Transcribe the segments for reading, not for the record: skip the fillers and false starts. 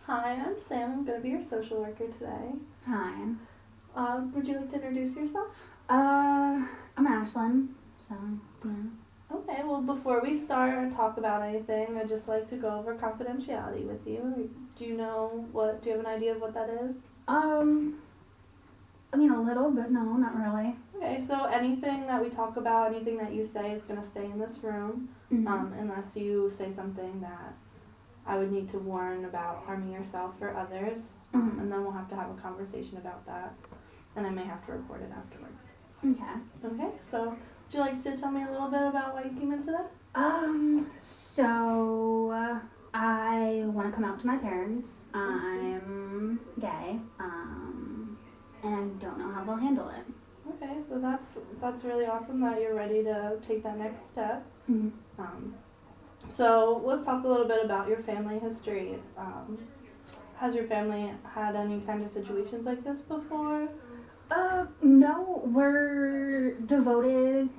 Hi, I'm Sam. I'm going to be your social worker today. Hi. Would you like to introduce yourself? I'm Ashlyn, so, yeah. Okay, well, before we start and talk about anything, I'd just like to go over confidentiality with you. Do you have an idea of what that is? A little, but no, not really. Okay, so anything that we talk about, anything that you say is going to stay in this room, Mm-hmm. unless you say something that I would need to warn about harming yourself or others, Mm-hmm. and then we'll have to have a conversation about that, and I may have to record it afterwards. Okay. Okay, so would you like to tell me a little bit about why you came in today? I want to come out to my parents. I'm gay, and I don't know how they'll handle it. Okay, so that's really awesome that you're ready to take that next step. Mm-hmm. So let's talk a little bit about your family history. Has your family had any kind of situations like this before? No, we're devoted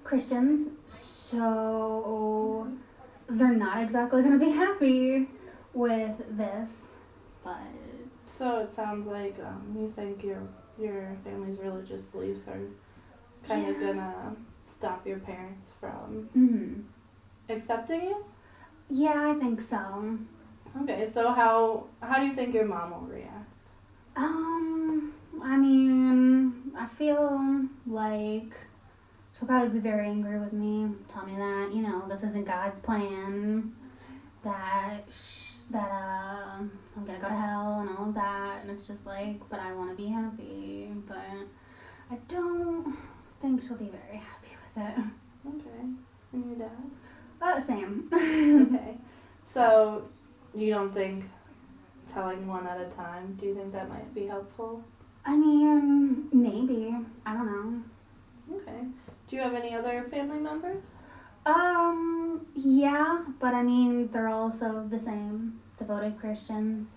Christians, so they're not exactly going to be happy with this, but So it sounds like you think your family's religious beliefs are kind of gonna stop your parents from mm-hmm. accepting you? Yeah, I think so. Okay, so how do you think your mom will react? I feel like she'll probably be very angry with me, tell me that, this isn't God's plan, that I'm gonna go to hell and all of that, and it's just like, but I want to be happy, but I don't think she'll be very happy with it. Okay, and your dad? Same. Okay, so you don't think telling one at a time, do you think that might be helpful? Maybe. I don't know. Okay. Do you have any other family members? Yeah, but they're also the same, devoted Christians.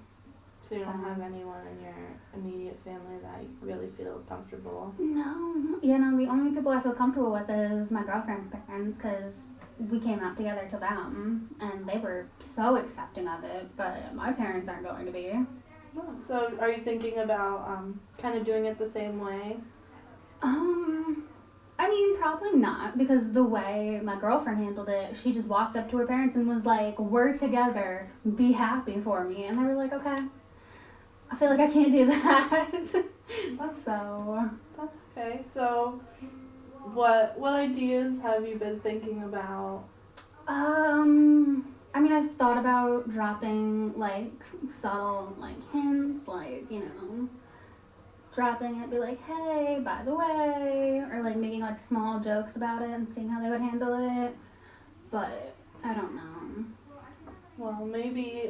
So you don't have anyone in your immediate family that you really feel comfortable? No. The only people I feel comfortable with is my girlfriend's parents, because we came out together to them, and they were so accepting of it, but my parents aren't going to be. Oh, so are you thinking about kind of doing it the same way? Probably not, because the way my girlfriend handled it, she just walked up to her parents and was like, "We're together, be happy for me," and they were like, "Okay." I feel like I can't do that. That's okay. So what ideas have you been thinking about? I've thought about dropping subtle hints, dropping it, be like, "Hey, by the way," or making small jokes about it and seeing how they would handle it. But I don't know. Well, maybe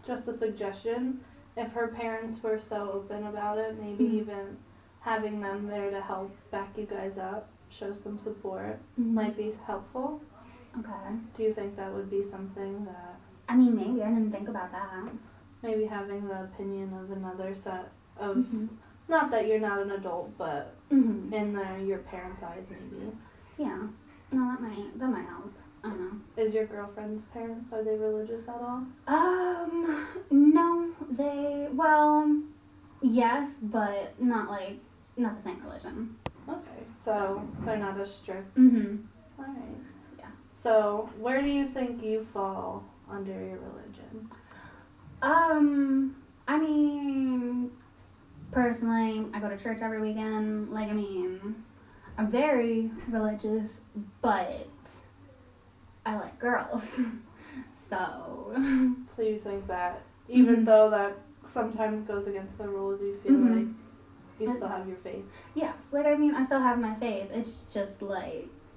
just a suggestion. If her parents were so open about it, maybe even having them there to help back you guys up, show some support, might be helpful. Okay. Do you think that would be something that... Maybe. I didn't think about that. Maybe having the opinion of another set of... Not that you're not an adult, but in your parents' eyes, maybe. Yeah. No, that might help. I don't know. Is your girlfriend's parents, are they religious at all? No. Yes, but not the same religion. Okay, so they're not as strict. Alright. Yeah. So, where do you think you fall under your religion? Personally, I go to church every weekend. I'm very religious, but I like girls. So you think that even though that sometimes goes against the rules, you feel like you still have your faith? Yes, I still have my faith. It's just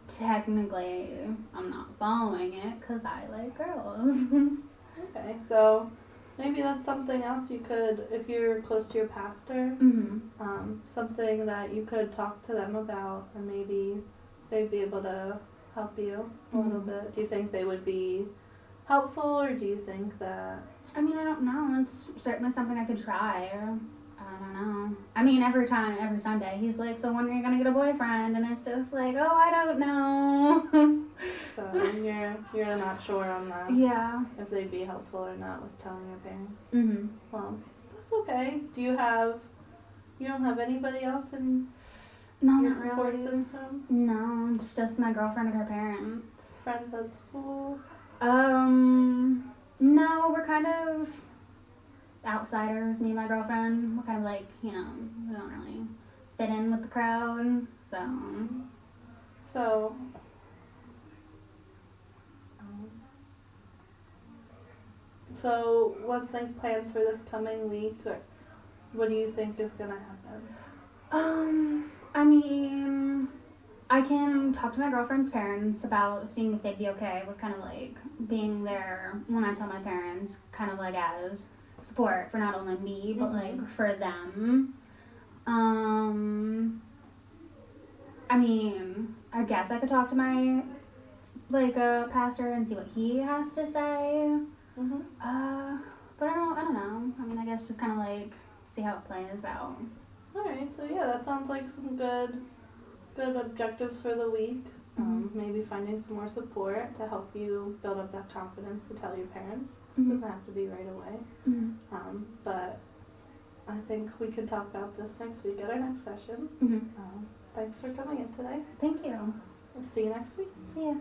technically I'm not following it because I like girls. Okay, so maybe that's something else you could, if you're close to your pastor, something that you could talk to them about, and maybe they'd be able to help you a little bit. Do you think they would be helpful, or do you think that... I don't know. It's certainly something I could try. I don't know. I mean, every Sunday, he's like, so when are you gonna get a boyfriend? And it's just like, oh, I don't know. So you're not sure on that. Yeah. If they'd be helpful or not with telling your parents. Mhm. Well, that's okay. You don't have anybody else in No, your not support really. system? No, it's just my girlfriend and her parents. Friends at school? No, we're kind of outsiders, me and my girlfriend. We're kind of like, we don't really fit in with the crowd, so. So, what's the plans for this coming week, or what do you think is gonna happen? I mean, I can talk to my girlfriend's parents about seeing if they'd be okay with kind of like being there when I tell my parents, kind of like as support for not only me, but like for them. I mean, I guess I could talk to my pastor and see what he has to say. But I don't know. I mean, I guess just kind of like see how it plays out. Alright, so yeah, that sounds like some good objectives for the week. Maybe finding some more support to help you build up that confidence to tell your parents. Doesn't have to be right away. But I think we can talk about this next week at our next session. Thanks for coming in today. Thank you. We'll see you next week. See ya.